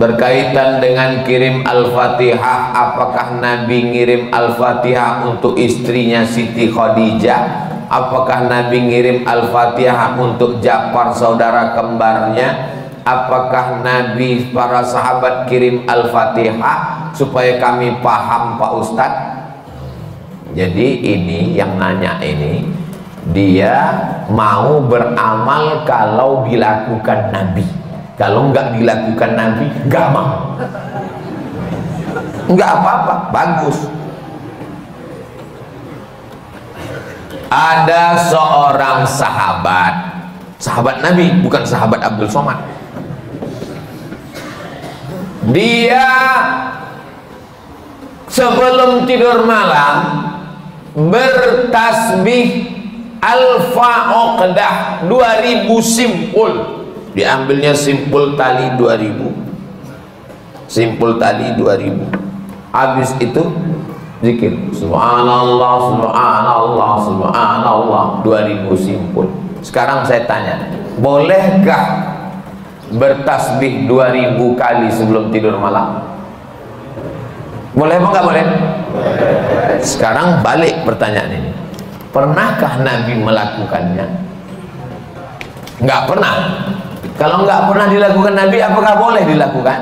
berkaitan dengan kirim Al-Fatihah, apakah Nabi ngirim Al-Fatihah untuk istrinya Siti Khadijah? Apakah Nabi ngirim Al-Fatihah untuk Ja'far saudara kembarnya? Apakah Nabi para sahabat kirim Al-Fatihah? Supaya kami paham Pak Ustadz. Jadi ini yang nanya ini, dia mau beramal kalau dilakukan Nabi. Kalau nggak dilakukan Nabi, nggak mau. Nggak apa-apa, bagus. Ada seorang sahabat Nabi, bukan sahabat Abdul Somad. Dia sebelum tidur malam bertasbih alfa uqdah, 2000 simpul. Diambilnya simpul tali 2000, simpul tali 2000. Habis itu zikir subhanallah subhanallah subhanallah 2000 simpul. Sekarang saya tanya, bolehkah bertasbih 2000 kali sebelum tidur malam? Boleh apa enggak boleh? Sekarang balik pertanyaan ini, pernahkah Nabi melakukannya? Enggak pernah. Kalau enggak pernah dilakukan Nabi, apakah boleh dilakukan?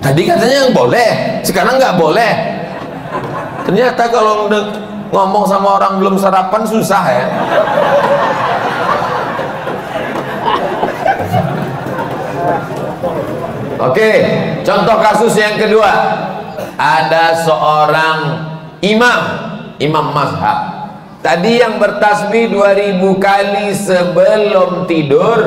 Tadi katanya boleh, sekarang nggak boleh. Ternyata kalau ngomong sama orang belum sarapan susah ya. Oke, contoh kasus yang kedua. Ada seorang imam mazhab. Tadi yang bertasbih 2000 kali sebelum tidur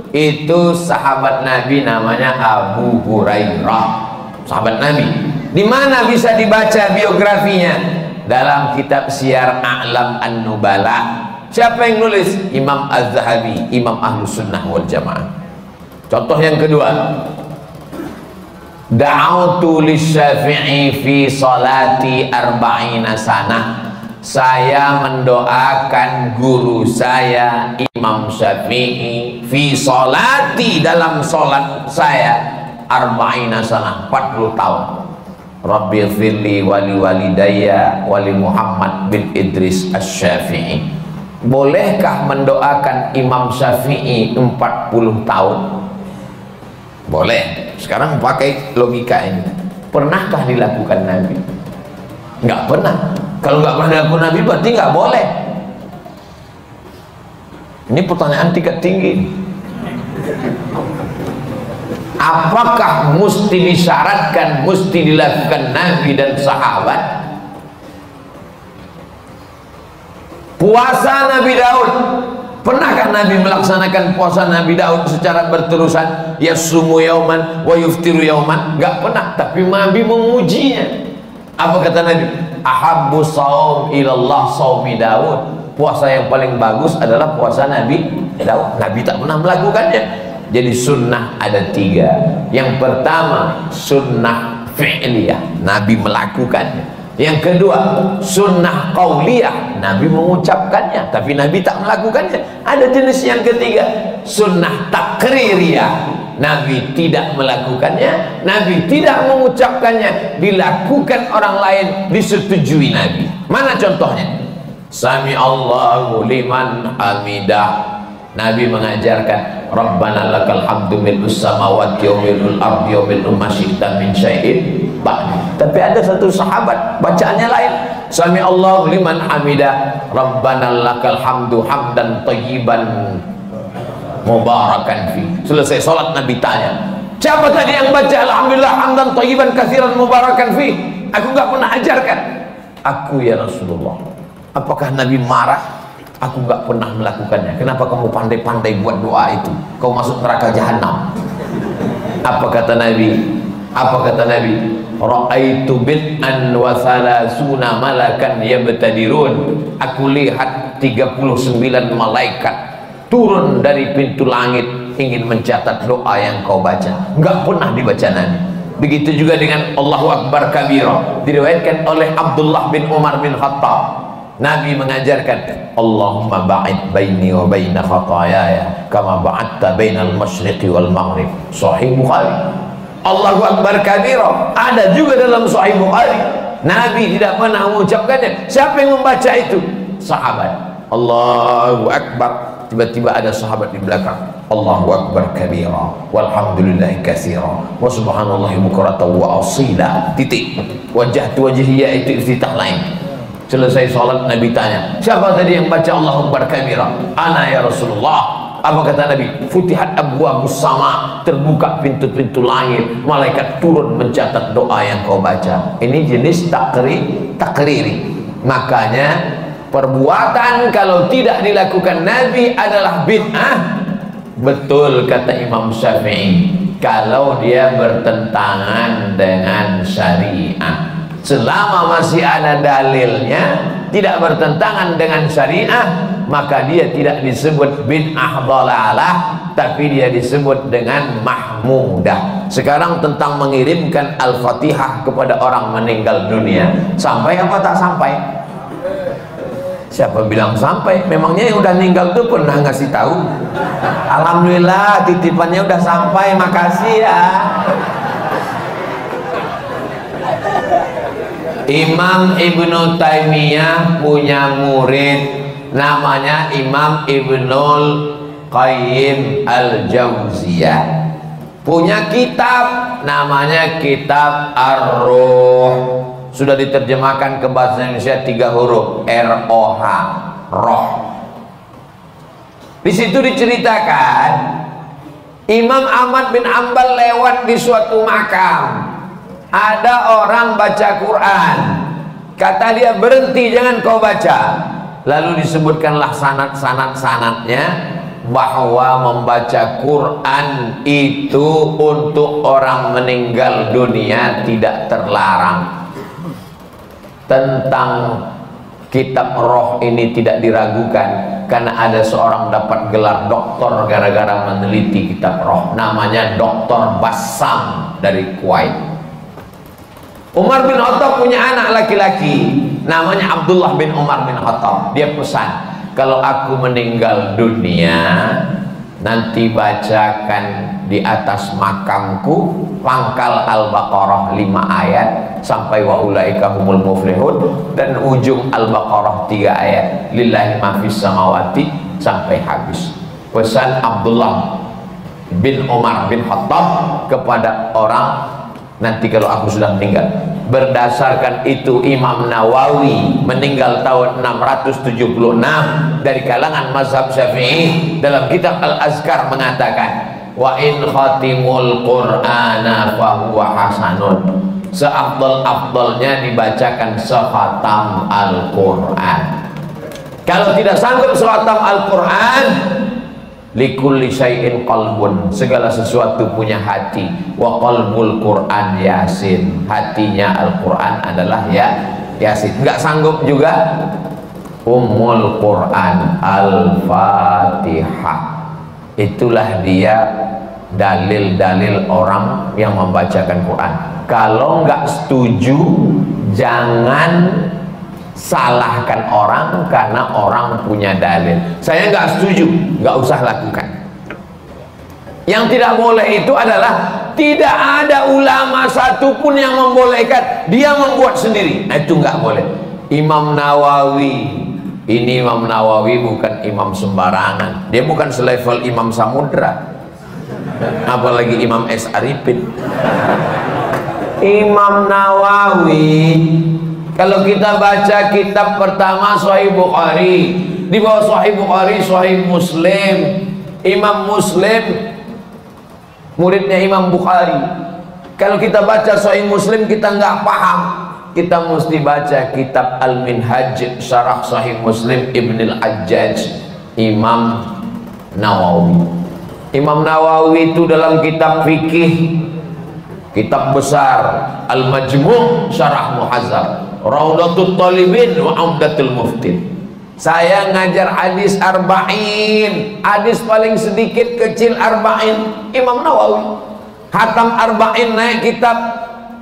itu sahabat Nabi, namanya Abu Hurairah. Sahabat Nabi. Di mana bisa dibaca biografinya? Dalam kitab Syiar A'lam An-Nubala. Siapa yang nulis? Imam Az-Zahabi, Imam Ahlus Sunnah wal Jamaah. Contoh yang kedua. Da'autu lisyafi'i fi salati arba'ina sanah. Saya mendoakan guru saya Imam Syafi'i fi salati, dalam salat saya arba'ina sanah, 40 tahun. Rabbi firli wali walidayya wali Muhammad bin Idris Asy-Syafi'i. Bolehkah mendoakan Imam Syafi'i 40 tahun? Boleh. Sekarang pakai logika ini, pernahkah dilakukan Nabi? Nggak pernah. Kalau nggak pernah dilakukan Nabi berarti nggak boleh. Ini pertanyaan tingkat tinggi. Apakah mesti disyaratkan, mesti dilakukan Nabi dan sahabat? Puasa Nabi Daud, pernahkah Nabi melaksanakan puasa Nabi Daud secara berterusan? Yasumu yauman wa yuftiru yauman? Nggak pernah, tapi Nabi memujinya. Apa kata Nabi? Ahabbu shaum ilallah shaumi Daud. Puasa yang paling bagus adalah puasa Nabi Daud. Nabi tak pernah melakukannya. Jadi sunnah ada 3. Yang pertama sunnah fi'liyah, Nabi melakukannya. Yang kedua sunnah qauliyah, Nabi mengucapkannya tapi Nabi tak melakukannya. Ada jenis yang ketiga, sunnah takririyah, Nabi tidak melakukannya, Nabi tidak mengucapkannya, dilakukan orang lain, disetujui Nabi. Mana contohnya? Sami Allahu liman hamidah, Nabi mengajarkan Rabbana lakal hamdu mil'us samawati wa mil'ul ardi wa mil'u ma syi'ta min syai'in ba'd. Tapi ada satu sahabat bacaannya lain. Sami Allahu liman hamidah, Rabbana lakal hamdu hamdan thayyiban mubarakan fi. Selesai salat Nabi tanya, siapa tadi yang baca alhamdulillah hamdan thayyiban katsiran mubarakan fi? Aku enggak pernah ajarkan. Aku ya Rasulullah. Apakah Nabi marah? Aku nggak pernah melakukannya. Kenapa kamu pandai-pandai buat doa itu? Kau masuk neraka jahanam. Apa kata Nabi? Apa kata Nabi? Ra'aitu bid'an wa salasuna malakan yabtadirun. Aku lihat 39 malaikat turun dari pintu langit ingin mencatat doa yang kau baca. Nggak pernah dibaca Nabi. Begitu juga dengan Allahu Akbar kabira, diriwayatkan oleh Abdullah bin Umar bin Khattab. Nabi mengajarkan, Allahumma ba'id baini wa baina khatayaya kama ba'adta bainal masyriqi wal maghrib. Sahih Bukhari. Allahu Akbar kabira ada juga dalam Sahih Bukhari. Nabi tidak pernah mengucapkannya. Siapa yang membaca itu? Sahabat. Allahu Akbar. Tiba-tiba ada sahabat di belakang. Allahu Akbar kabira walhamdulillahi katsira wa subhanallahi bukratan wa asila. Titik. Wajhatu wajhiyya itu iftitah lain. Selesai sholat, Nabi tanya, siapa tadi yang baca Allahu Akbar kabira? Ana ya Rasulullah. Apa kata Nabi? Futihat abwabus sama, terbuka pintu-pintu langit, malaikat turun mencatat doa yang kau baca. Ini jenis takriri. Makanya perbuatan kalau tidak dilakukan Nabi adalah bid'ah. Betul kata Imam Syafi'i, kalau dia bertentangan dengan syariah. Selama masih ada dalilnya, tidak bertentangan dengan syariah, maka dia tidak disebut bid'ah dhalalah, tapi dia disebut dengan mahmudah. Sekarang tentang mengirimkan Al-Fatihah kepada orang meninggal dunia, sampai apa tak sampai? Siapa bilang sampai? Memangnya yang udah meninggal tuh pernah ngasih tahu? Alhamdulillah titipannya udah sampai, makasih ya. Imam Ibnu Taimiyah punya murid namanya Imam Ibnul Qayyim Al-Jauziyah, punya kitab namanya Kitab Ar-Ruh. Sudah diterjemahkan ke bahasa Indonesia 3 huruf, R-O-H, roh. Di situ diceritakan Imam Ahmad bin Hanbal lewat di suatu makam. Ada orang baca Quran, kata dia, berhenti, jangan kau baca. Lalu disebutkanlah sanad-sanadnya bahwa membaca Quran itu untuk orang meninggal dunia tidak terlarang. Tentang kitab roh ini tidak diragukan, karena ada seorang dapat gelar doktor gara-gara meneliti kitab roh, namanya Dr. Bassam dari Kuwait. Umar bin Khattab punya anak laki-laki namanya Abdullah bin Umar bin Khattab. Dia pesan, kalau aku meninggal dunia, nanti bacakan di atas makamku pangkal Al-Baqarah 5 ayat sampai wa ulaika humul muflihun, dan ujung Al-Baqarah 3 ayat lillahi ma fis samawati sampai habis. Pesan Abdullah bin Umar bin Khattab kepada orang nanti kalau aku sudah meninggal. Berdasarkan itu Imam Nawawi meninggal tahun 676 dari kalangan mazhab Syafi'i, dalam kitab Al-Azkar mengatakan, wa in khatimul qur'ana fahuwa hasanun, seafdal-afdalnya dibacakan sekhatam Al-Quran. Kalau tidak sanggup sekhatam Al-Quran, likulli syai'in qalbun, segala sesuatu punya hati. Wa qalbul Quran Yasin, hatinya Al-Quran adalah Yasin. Enggak sanggup juga Ummul Quran Al-Fatihah. Itulah dia dalil-dalil orang yang membacakan Quran. Kalau enggak setuju, jangan salahkan orang karena orang punya dalil. Saya nggak setuju, nggak usah lakukan. Yang tidak boleh itu adalah tidak ada ulama satupun yang membolehkan, dia membuat sendiri. Nah, itu nggak boleh. Imam Nawawi, ini Imam Nawawi bukan imam sembarangan. Dia bukan selevel Imam Samudra, apalagi Imam S. Arifin. Imam Nawawi, kalau kita baca kitab pertama Sahih Bukhari, di bawah Sahih Bukhari Sahih Muslim. Imam Muslim muridnya Imam Bukhari. Kalau kita baca Sahih Muslim kita nggak paham, kita mesti baca kitab Al-Minhaj Syarah Sahih Muslim Ibn Al-Hajjaj Imam Nawawi. Imam Nawawi itu dalam kitab fikih, kitab besar Al-Majmu' Syarah Muhazzab, Raudatul Talibin wa Umdatul Muftin. Saya ngajar hadis arba'in, hadis paling sedikit kecil arba'in, Imam Nawawi. Hatam arba'in naik kitab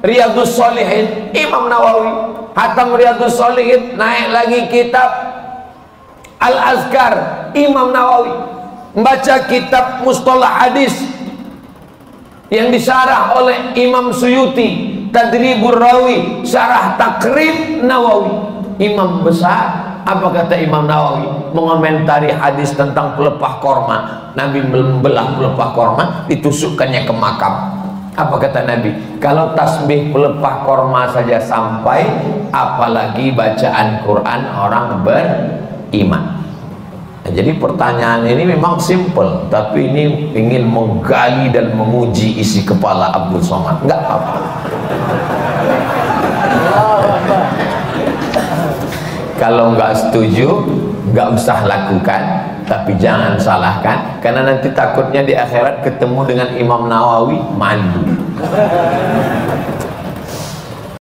Riyadhus Shalihin, Imam Nawawi. hatam Riyadhus Shalihin, naik lagi kitab Al-Azkar Imam Nawawi, membaca kitab Mustalah Hadis yang disyarah oleh Imam Suyuti, Tadribur Rawi, syarah Takrib Nawawi. Imam besar, apa kata Imam Nawawi mengomentari hadis tentang pelepah korma? Nabi membelah pelepah korma, ditusukkannya ke makam. Apa kata Nabi? Kalau tasbih pelepah korma saja sampai, apalagi bacaan Quran orang beriman. Nah, jadi pertanyaan ini memang simple, tapi ini ingin menggali dan menguji isi kepala Abdul Somad. Enggak apa-apa. Kalau nggak setuju, nggak usah lakukan, tapi jangan salahkan, karena nanti takutnya di akhirat ketemu dengan Imam Nawawi malu.